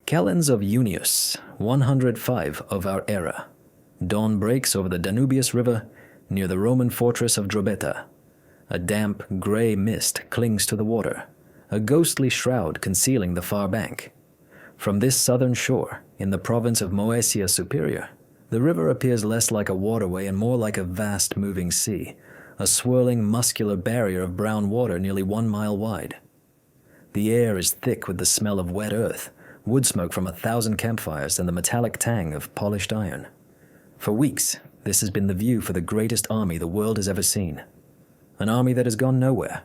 Calends of Junius, 105 of our era. Dawn breaks over the Danubius River near the Roman fortress of Drobeta. A damp, gray mist clings to the water, a ghostly shroud concealing the far bank. From this southern shore, in the province of Moesia Superior, the river appears less like a waterway and more like a vast moving sea, a swirling, muscular barrier of brown water nearly 1 mile wide. The air is thick with the smell of wet earth, wood smoke from 1,000 campfires, and the metallic tang of polished iron. For weeks, this has been the view for the greatest army the world has ever seen. An army that has gone nowhere.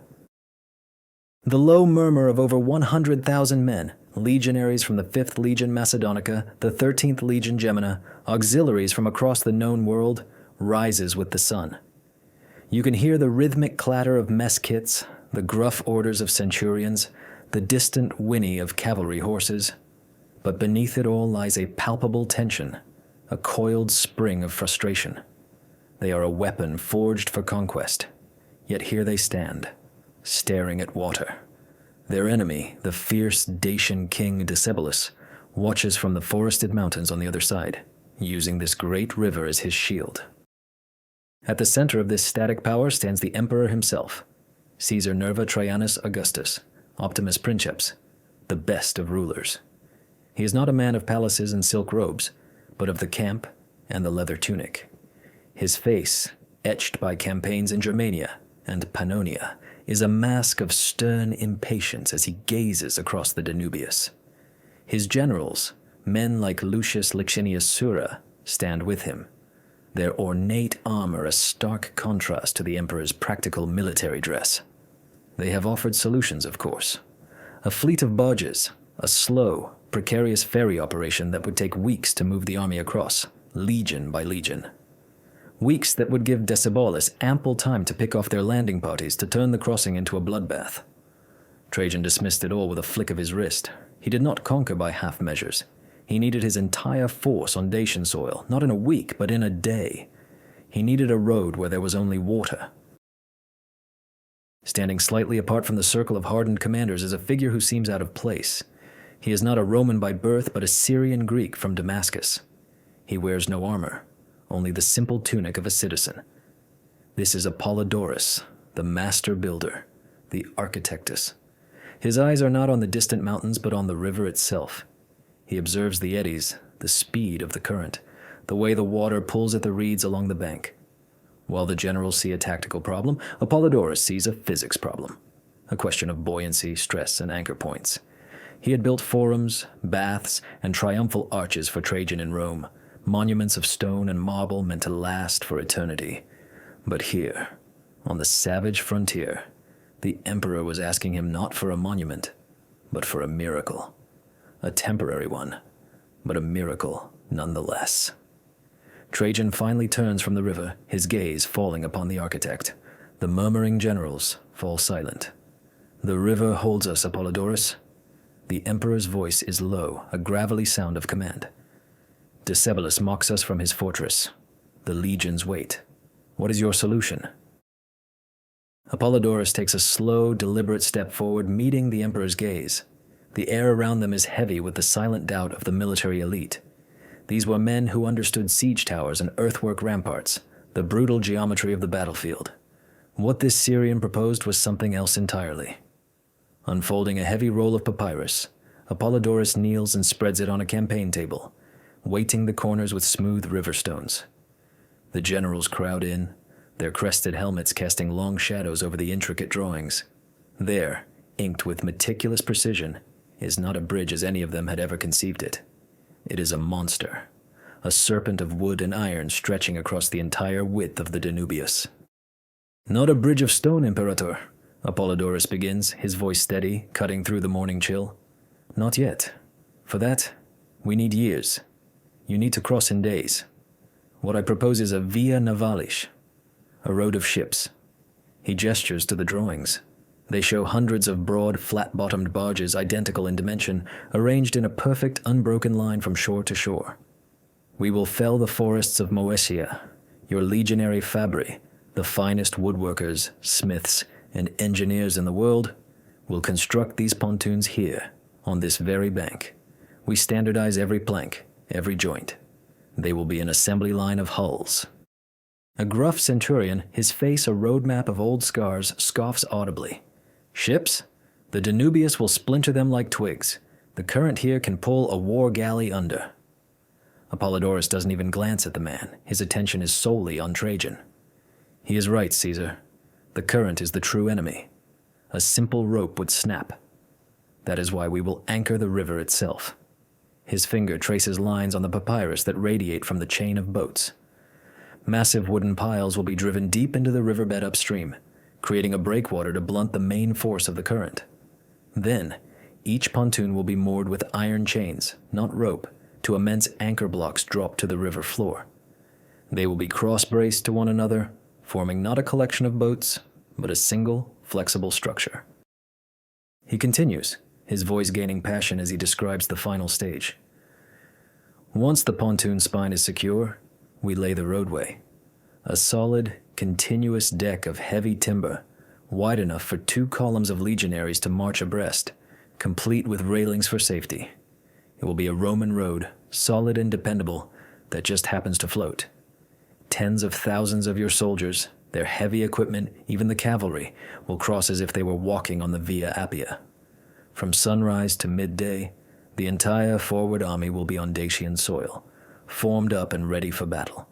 The low murmur of over 100,000 men, legionaries from the 5th Legion Macedonica, the 13th Legion Gemina, auxiliaries from across the known world, rises with the sun. You can hear the rhythmic clatter of mess kits, the gruff orders of centurions, the distant whinny of cavalry horses. But beneath it all lies a palpable tension, a coiled spring of frustration. They are a weapon forged for conquest, yet here they stand, staring at water. Their enemy, the fierce Dacian king Decebalus, watches from the forested mountains on the other side, using this great river as his shield. At the center of this static power stands the emperor himself, Caesar Nerva Trajanus Augustus, Optimus Princeps, the best of rulers. He is not a man of palaces and silk robes, but of the camp and the leather tunic. His face, etched by campaigns in Germania and Pannonia, is a mask of stern impatience as he gazes across the Danubius. His generals, men like Lucius Licinius Sura, stand with him, their ornate armor a stark contrast to the emperor's practical military dress. They have offered solutions, of course. A fleet of barges, a slow, precarious ferry operation that would take weeks to move the army across, legion by legion. Weeks that would give Decebalus ample time to pick off their landing parties to turn the crossing into a bloodbath. Trajan dismissed it all with a flick of his wrist. He did not conquer by half measures. He needed his entire force on Dacian soil, not in a week, but in a day. He needed a road where there was only water. Standing slightly apart from the circle of hardened commanders is a figure who seems out of place. He is not a Roman by birth, but a Syrian Greek from Damascus. He wears no armor, only the simple tunic of a citizen. This is Apollodorus, the master builder, the architectus. His eyes are not on the distant mountains, but on the river itself. He observes the eddies, the speed of the current, the way the water pulls at the reeds along the bank. While the generals see a tactical problem, Apollodorus sees a physics problem, a question of buoyancy, stress, and anchor points. He had built forums, baths, and triumphal arches for Trajan in Rome, monuments of stone and marble meant to last for eternity. But here, on the savage frontier, the emperor was asking him not for a monument, but for a miracle. A temporary one, but a miracle nonetheless. Trajan finally turns from the river, his gaze falling upon the architect. The murmuring generals fall silent. The river holds us, Apollodorus. The emperor's voice is low, a gravelly sound of command. Decebalus mocks us from his fortress. The legions wait. What is your solution? Apollodorus takes a slow, deliberate step forward, meeting the emperor's gaze. The air around them is heavy with the silent doubt of the military elite. These were men who understood siege towers and earthwork ramparts, the brutal geometry of the battlefield. What this Syrian proposed was something else entirely. Unfolding a heavy roll of papyrus, Apollodorus kneels and spreads it on a campaign table, weighting the corners with smooth river stones. The generals crowd in, their crested helmets casting long shadows over the intricate drawings. There, inked with meticulous precision, is not a bridge as any of them had ever conceived it. It is a monster, a serpent of wood and iron stretching across the entire width of the Danubius. Not a bridge of stone, Imperator, Apollodorus begins, his voice steady, cutting through the morning chill. Not yet. For that, we need years. You need to cross in days. What I propose is a via navalis, a road of ships. He gestures to the drawings. They show hundreds of broad, flat-bottomed barges identical in dimension, arranged in a perfect, unbroken line from shore to shore. We will fell the forests of Moesia, your legionary Fabri, the finest woodworkers, smiths, and engineers in the world, will construct these pontoons here, on this very bank, We standardize every plank, every joint. They will be an assembly line of hulls. A gruff centurion, his face a roadmap of old scars, scoffs audibly. Ships? The Danubius will splinter them like twigs. The current here can pull a war galley under. Apollodorus doesn't even glance at the man. His attention is solely on Trajan. He is right, Caesar. The current is the true enemy. A simple rope would snap. That is why we will anchor the river itself. His finger traces lines on the papyrus that radiate from the chain of boats. Massive wooden piles will be driven deep into the riverbed upstream, creating a breakwater to blunt the main force of the current. Then, each pontoon will be moored with iron chains, not rope, to immense anchor blocks dropped to the river floor. They will be cross-braced to one another, forming not a collection of boats, but a single, flexible structure. He continues, his voice gaining passion as he describes the final stage. Once the pontoon spine is secure, we lay the roadway. A solid, continuous deck of heavy timber, wide enough for 2 columns of legionaries to march abreast, complete with railings for safety. It will be a Roman road, solid and dependable, that just happens to float. Tens of thousands of your soldiers, their heavy equipment, even the cavalry, will cross as if they were walking on the Via Appia. From sunrise to midday, the entire forward army will be on Dacian soil, formed up and ready for battle.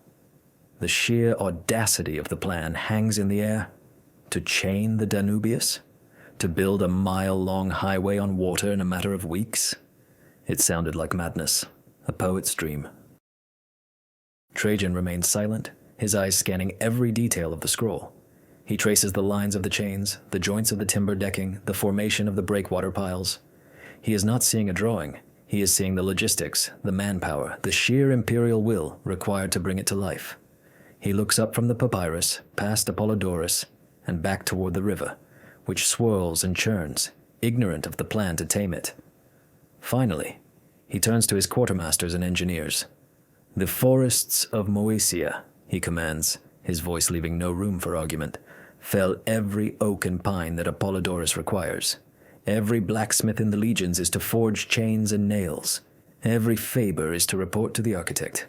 The sheer audacity of the plan hangs in the air. To chain the Danubius? To build a mile-long highway on water in a matter of weeks? It sounded like madness, a poet's dream. Trajan remains silent, his eyes scanning every detail of the scroll. He traces the lines of the chains, the joints of the timber decking, the formation of the breakwater piles. He is not seeing a drawing. He is seeing the logistics, the manpower, the sheer imperial will required to bring it to life. He looks up from the papyrus, past Apollodorus, and back toward the river, which swirls and churns, ignorant of the plan to tame it. Finally, he turns to his quartermasters and engineers. "The forests of Moesia," he commands, his voice leaving no room for argument, "fell every oak and pine that Apollodorus requires. Every blacksmith in the legions is to forge chains and nails. Every faber is to report to the architect.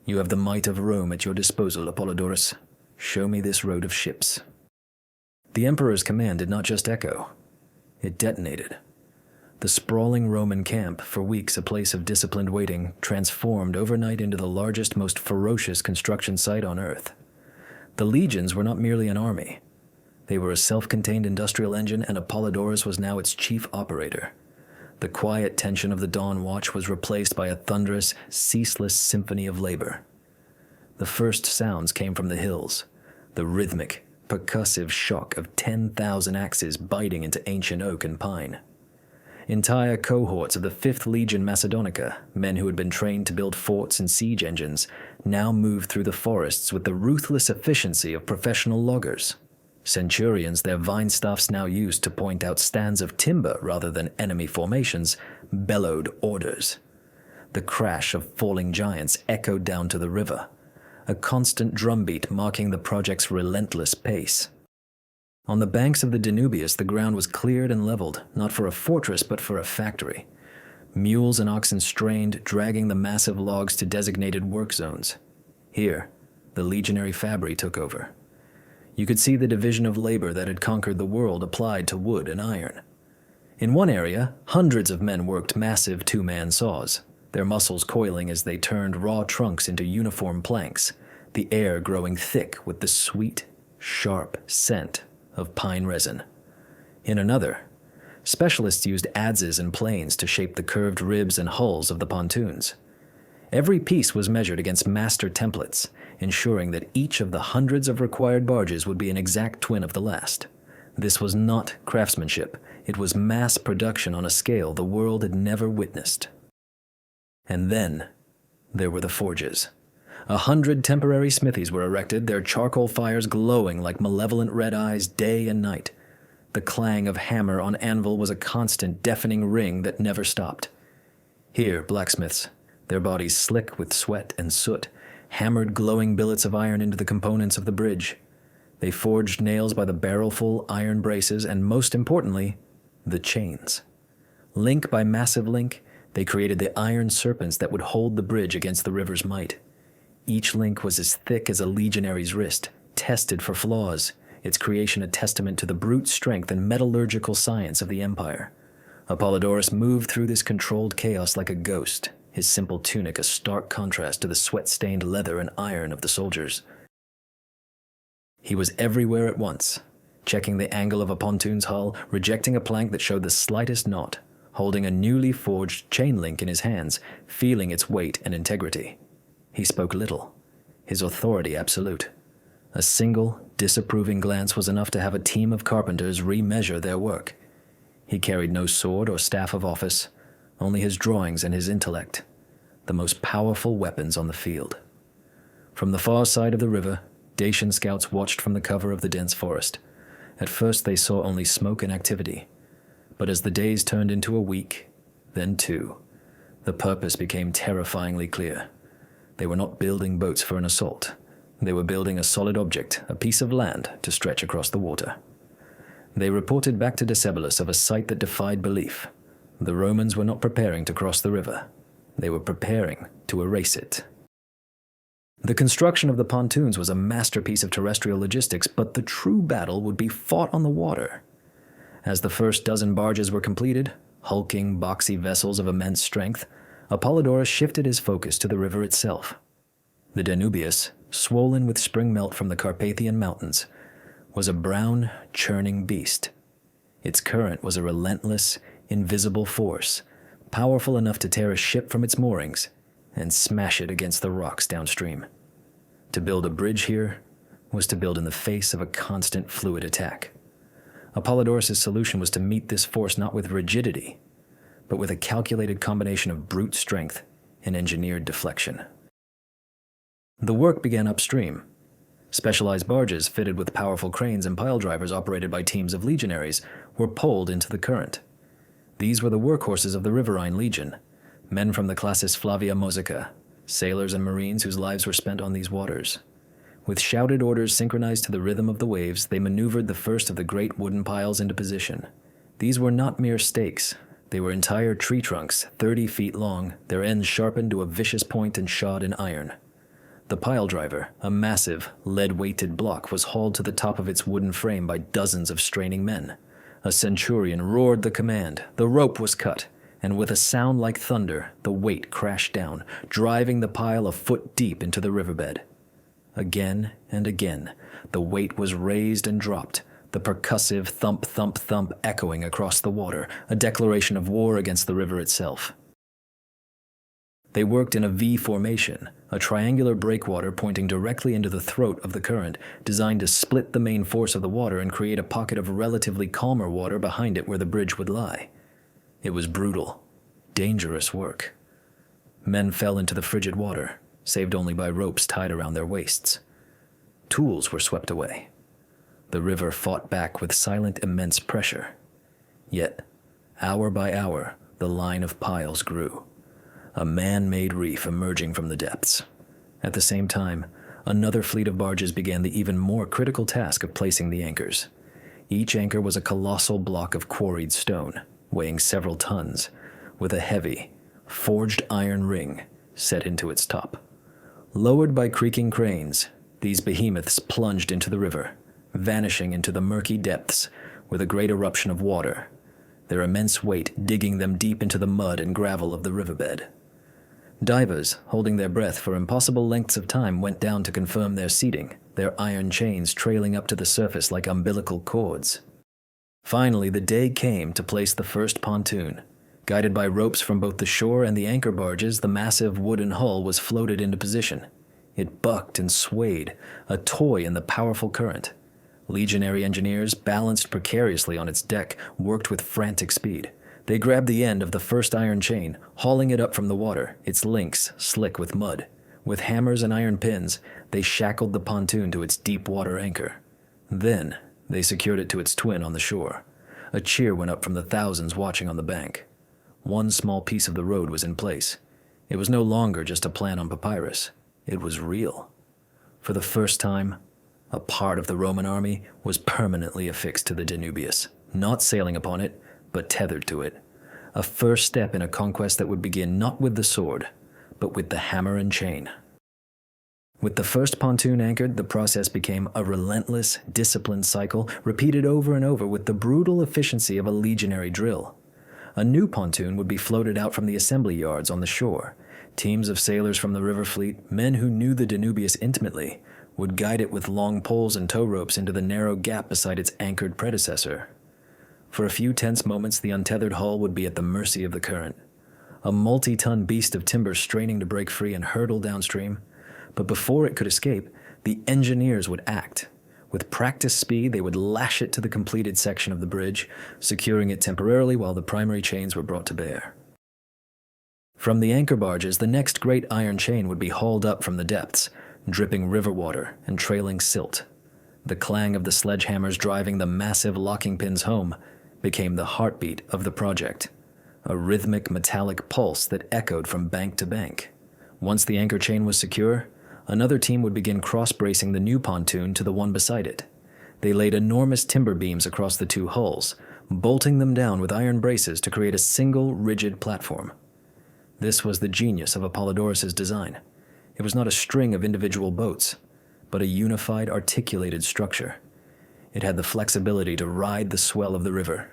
You have the might of Rome at your disposal, Apollodorus. Show me this road of ships." The emperor's command did not just echo. It detonated. The sprawling Roman camp, for weeks a place of disciplined waiting, transformed overnight into the largest, most ferocious construction site on Earth. The legions were not merely an army. They were a self-contained industrial engine, and Apollodorus was now its chief operator. The quiet tension of the dawn watch was replaced by a thunderous, ceaseless symphony of labor. The first sounds came from the hills, the rhythmic, percussive shock of 10,000 axes biting into ancient oak and pine. Entire cohorts of the 5th Legion Macedonica, men who had been trained to build forts and siege engines, now moved through the forests with the ruthless efficiency of professional loggers. Centurions, their vine staffs now used to point out stands of timber rather than enemy formations, bellowed orders. The crash of falling giants echoed down to the river, a constant drumbeat marking the project's relentless pace. On the banks of the Danubius, the ground was cleared and leveled, not for a fortress but for a factory. Mules and oxen strained, dragging the massive logs to designated work zones. Here, the legionary fabri took over. You could see the division of labor that had conquered the world applied to wood and iron. In one area, hundreds of men worked massive 2-man saws, their muscles coiling as they turned raw trunks into uniform planks, the air growing thick with the sweet, sharp scent of pine resin. In another, specialists used adzes and planes to shape the curved ribs and hulls of the pontoons. Every piece was measured against master templates, ensuring that each of the hundreds of required barges would be an exact twin of the last. This was not craftsmanship. It was mass production on a scale the world had never witnessed. And then, there were the forges. 100 temporary smithies were erected, their charcoal fires glowing like malevolent red eyes day and night. The clang of hammer on anvil was a constant, deafening ring that never stopped. Here, blacksmiths, their bodies slick with sweat and soot, hammered glowing billets of iron into the components of the bridge. They forged nails by the barrelful, iron braces, and most importantly, the chains. Link by massive link, They created the iron serpents that would hold the bridge against the river's might. Each link was as thick as a legionary's wrist, tested for flaws, its creation a testament to the brute strength and metallurgical science of the Empire. Apollodorus moved through this controlled chaos like a ghost, his simple tunic a stark contrast to the sweat-stained leather and iron of the soldiers. He was everywhere at once, checking the angle of a pontoon's hull, rejecting a plank that showed the slightest knot, holding a newly forged chain link in his hands, feeling its weight and integrity. He spoke little, his authority absolute. A single, disapproving glance was enough to have a team of carpenters remeasure their work. He carried no sword or staff of office, only his drawings and his intellect, the most powerful weapons on the field. From the far side of the river, Dacian scouts watched from the cover of the dense forest. At first they saw only smoke and activity, but as the days turned into a week, then two, the purpose became terrifyingly clear. They were not building boats for an assault. They were building a solid object, a piece of land, to stretch across the water. They reported back to Decebalus of a sight that defied belief. The Romans were not preparing to cross the river. They were preparing to erase it. The construction of the pontoons was a masterpiece of terrestrial logistics, but the true battle would be fought on the water. As the first dozen barges were completed, hulking, boxy vessels of immense strength, Apollodorus shifted his focus to the river itself. The Danubius, swollen with spring melt from the Carpathian Mountains, was a brown, churning beast. Its current was a relentless, invisible force, powerful enough to tear a ship from its moorings and smash it against the rocks downstream. To build a bridge here was to build in the face of a constant fluid attack. Apollodorus' solution was to meet this force not with rigidity, but with a calculated combination of brute strength and engineered deflection. The work began upstream. Specialized barges fitted with powerful cranes and pile drivers operated by teams of legionaries were poled into the current. These were the workhorses of the Riverine Legion, men from the classis Flavia Mosica, sailors and marines whose lives were spent on these waters. With shouted orders synchronized to the rhythm of the waves, they maneuvered the first of the great wooden piles into position. These were not mere stakes. They were entire tree trunks, 30 feet long, their ends sharpened to a vicious point and shod in iron. The pile driver, a massive, lead-weighted block, was hauled to the top of its wooden frame by dozens of straining men. A centurion roared the command, the rope was cut, and with a sound like thunder, the weight crashed down, driving the pile a foot deep into the riverbed. Again and again, the weight was raised and dropped, the percussive thump, thump, thump echoing across the water, a declaration of war against the river itself. They worked in a V formation, a triangular breakwater pointing directly into the throat of the current, designed to split the main force of the water and create a pocket of relatively calmer water behind it where the bridge would lie. It was brutal, dangerous work. Men fell into the frigid water, saved only by ropes tied around their waists. Tools were swept away. The river fought back with silent, immense pressure. Yet, hour by hour, the line of piles grew, a man-made reef emerging from the depths. At the same time, another fleet of barges began the even more critical task of placing the anchors. Each anchor was a colossal block of quarried stone, weighing several tons, with a heavy, forged iron ring set into its top. Lowered by creaking cranes, these behemoths plunged into the river, vanishing into the murky depths with a great eruption of water, their immense weight digging them deep into the mud and gravel of the riverbed. Divers, holding their breath for impossible lengths of time, went down to confirm their seating, their iron chains trailing up to the surface like umbilical cords. Finally, the day came to place the first pontoon. Guided by ropes from both the shore and the anchor barges, the massive wooden hull was floated into position. It bucked and swayed, a toy in the powerful current. Legionary engineers, balanced precariously on its deck, worked with frantic speed. They grabbed the end of the first iron chain, hauling it up from the water, its links slick with mud. With hammers and iron pins, they shackled the pontoon to its deep water anchor. Then, they secured it to its twin on the shore. A cheer went up from the thousands watching on the bank. One small piece of the road was in place. It was no longer just a plan on papyrus. It was real. For the first time, a part of the Roman army was permanently affixed to the Danubius, not sailing upon it, but tethered to it. a first step in a conquest that would begin not with the sword, but with the hammer and chain. With the first pontoon anchored, the process became a relentless, disciplined cycle, repeated over and over with the brutal efficiency of a legionary drill. A new pontoon would be floated out from the assembly yards on the shore. Teams of sailors from the river fleet, men who knew the Danubius intimately, would guide it with long poles and tow ropes into the narrow gap beside its anchored predecessor. For a few tense moments, the untethered hull would be at the mercy of the current. A multi-ton beast of timber straining to break free and hurtle downstream. But before it could escape, the engineers would act. With practiced speed, they would lash it to the completed section of the bridge, securing it temporarily while the primary chains were brought to bear. From the anchor barges, the next great iron chain would be hauled up from the depths, dripping river water and trailing silt. The clang of the sledgehammers driving the massive locking pins home became the heartbeat of the project, a rhythmic metallic pulse that echoed from bank to bank. Once the anchor chain was secure, another team would begin cross-bracing the new pontoon to the one beside it. They laid enormous timber beams across the two hulls, bolting them down with iron braces to create a single, rigid platform. This was the genius of Apollodorus's design. It was not a string of individual boats, but a unified, articulated structure. It had the flexibility to ride the swell of the river,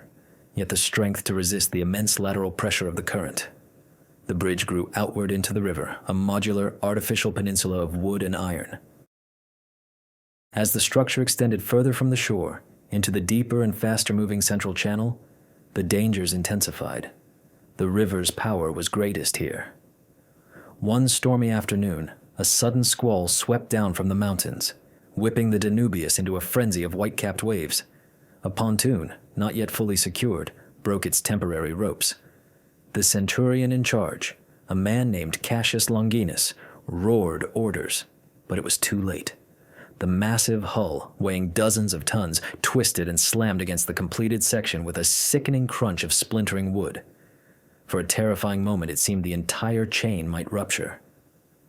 yet the strength to resist the immense lateral pressure of the current. The bridge grew outward into the river, a modular, artificial peninsula of wood and iron. As the structure extended further from the shore, into the deeper and faster-moving central channel, the dangers intensified. The river's power was greatest here. One stormy afternoon, a sudden squall swept down from the mountains, whipping the Danubius into a frenzy of white-capped waves. A pontoon, not yet fully secured, broke its temporary ropes. The centurion in charge, a man named Cassius Longinus, roared orders, but it was too late. The massive hull, weighing dozens of tons, twisted and slammed against the completed section with a sickening crunch of splintering wood. For a terrifying moment, it seemed the entire chain might rupture.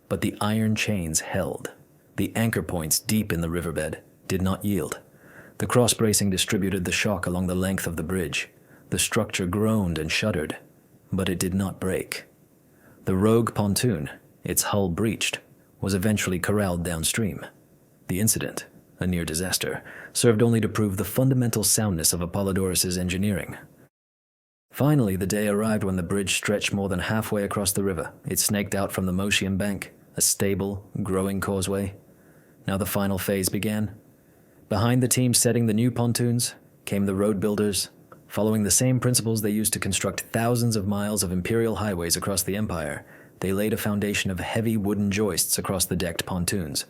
But the iron chains held. The anchor points deep in the riverbed did not yield. The cross-bracing distributed the shock along the length of the bridge. The structure groaned and shuddered, but it did not break. The rogue pontoon, its hull breached, was eventually corralled downstream. The incident, a near disaster, served only to prove the fundamental soundness of Apollodorus's engineering. Finally, the day arrived when the bridge stretched more than halfway across the river. It snaked out from the Motian bank, a stable, growing causeway. Now the final phase began. Behind the team setting the new pontoons came the road builders, following the same principles they used to construct thousands of miles of imperial highways across the empire. They laid a foundation of heavy wooden joists across the decked pontoons.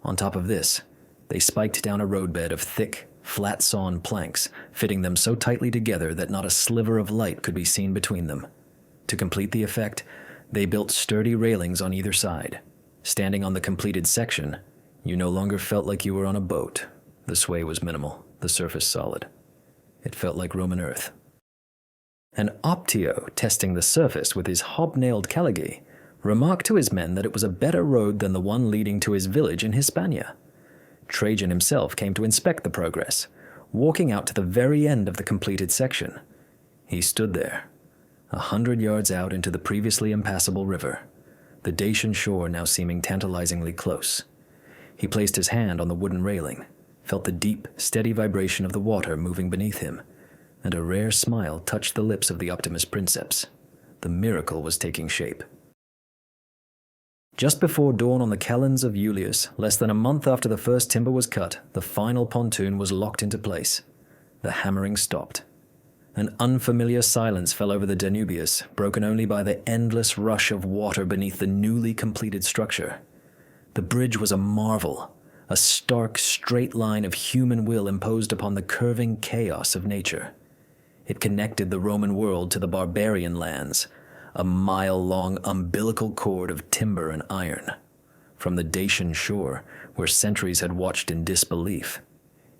On top of this, they spiked down a roadbed of thick, flat-sawn planks, fitting them so tightly together that not a sliver of light could be seen between them. To complete the effect, they built sturdy railings on either side. Standing on the completed section, you no longer felt like you were on a boat. The sway was minimal, the surface solid. It felt like Roman earth. An Optio, testing the surface with his hobnailed caligae, remarked to his men that it was a better road than the one leading to his village in Hispania. Trajan himself came to inspect the progress, walking out to the very end of the completed section. He stood there, 100 yards out into the previously impassable river, the Dacian shore now seeming tantalizingly close. He placed his hand on the wooden railing, felt the deep, steady vibration of the water moving beneath him, and a rare smile touched the lips of the Optimus Princeps. The miracle was taking shape. Just before dawn on the calends of Julius, less than a month after the first timber was cut, the final pontoon was locked into place. The hammering stopped. An unfamiliar silence fell over the Danubius, broken only by the endless rush of water beneath the newly completed structure. The bridge was a marvel, a stark, straight line of human will imposed upon the curving chaos of nature. It connected the Roman world to the barbarian lands, a mile-long umbilical cord of timber and iron. From the Dacian shore, where centuries had watched in disbelief,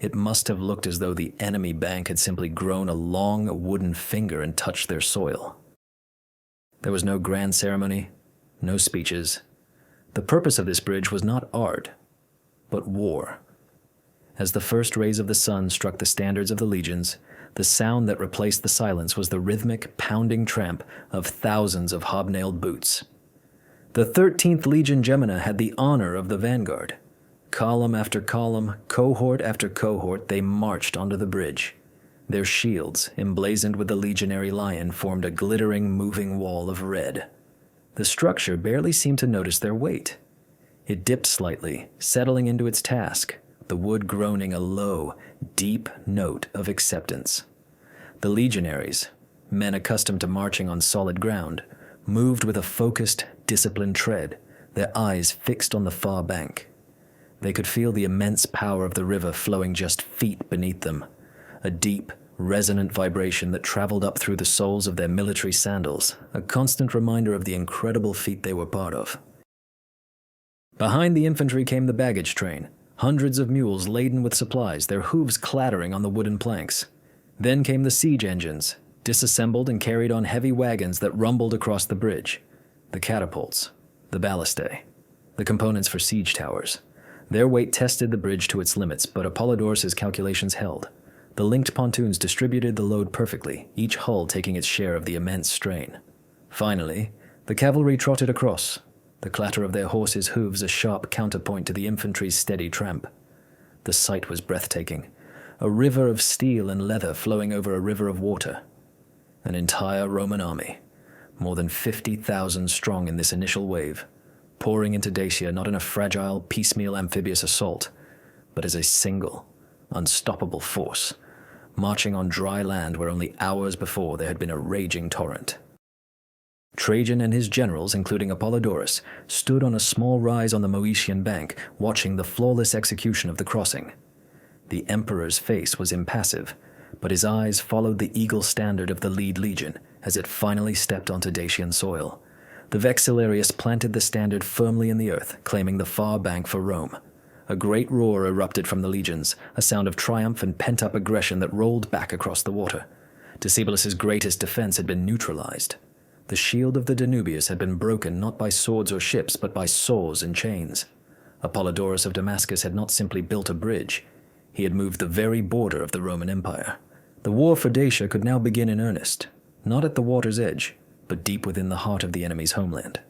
it must have looked as though the enemy bank had simply grown a long wooden finger and touched their soil. There was no grand ceremony, no speeches. The purpose of this bridge was not art, but war. As the first rays of the sun struck the standards of the legions, The sound that replaced the silence was the rhythmic, pounding tramp of thousands of hobnailed boots. The 13th Legion Gemina had the honor of the vanguard. Column after column, cohort after cohort, they marched onto the bridge. Their shields, emblazoned with the legionary lion, formed a glittering, moving wall of red. The structure barely seemed to notice their weight. It dipped slightly, settling into its task, the wood groaning a low, deep note of acceptance. The legionaries, men accustomed to marching on solid ground, moved with a focused, disciplined tread, their eyes fixed on the far bank. They could feel the immense power of the river flowing just feet beneath them, a deep, resonant vibration that traveled up through the soles of their military sandals, a constant reminder of the incredible feat they were part of. Behind the infantry came the baggage train, hundreds of mules laden with supplies, their hooves clattering on the wooden planks. Then came the siege engines, disassembled and carried on heavy wagons that rumbled across the bridge. The catapults, the ballistae, the components for siege towers. Their weight tested the bridge to its limits, but Apollodorus's calculations held. The linked pontoons distributed the load perfectly, each hull taking its share of the immense strain. Finally, the cavalry trotted across, the clatter of their horses' hooves a sharp counterpoint to the infantry's steady tramp. The sight was breathtaking, a river of steel and leather flowing over a river of water. An entire Roman army, more than 50,000 strong in this initial wave, pouring into Dacia not in a fragile, piecemeal amphibious assault, but as a single, unstoppable force, marching on dry land where only hours before there had been a raging torrent. Trajan and his generals, including Apollodorus, stood on a small rise on the Moesian bank, watching the flawless execution of the crossing. The emperor's face was impassive, but his eyes followed the eagle standard of the lead legion as it finally stepped onto Dacian soil. The Vexillarius planted the standard firmly in the earth, claiming the far bank for Rome. A great roar erupted from the legions, a sound of triumph and pent-up aggression that rolled back across the water. Decebalus's greatest defense had been neutralized. The shield of the Danubius had been broken not by swords or ships, but by saws and chains. Apollodorus of Damascus had not simply built a bridge. He had moved the very border of the Roman Empire. The war for Dacia could now begin in earnest, not at the water's edge, but deep within the heart of the enemy's homeland.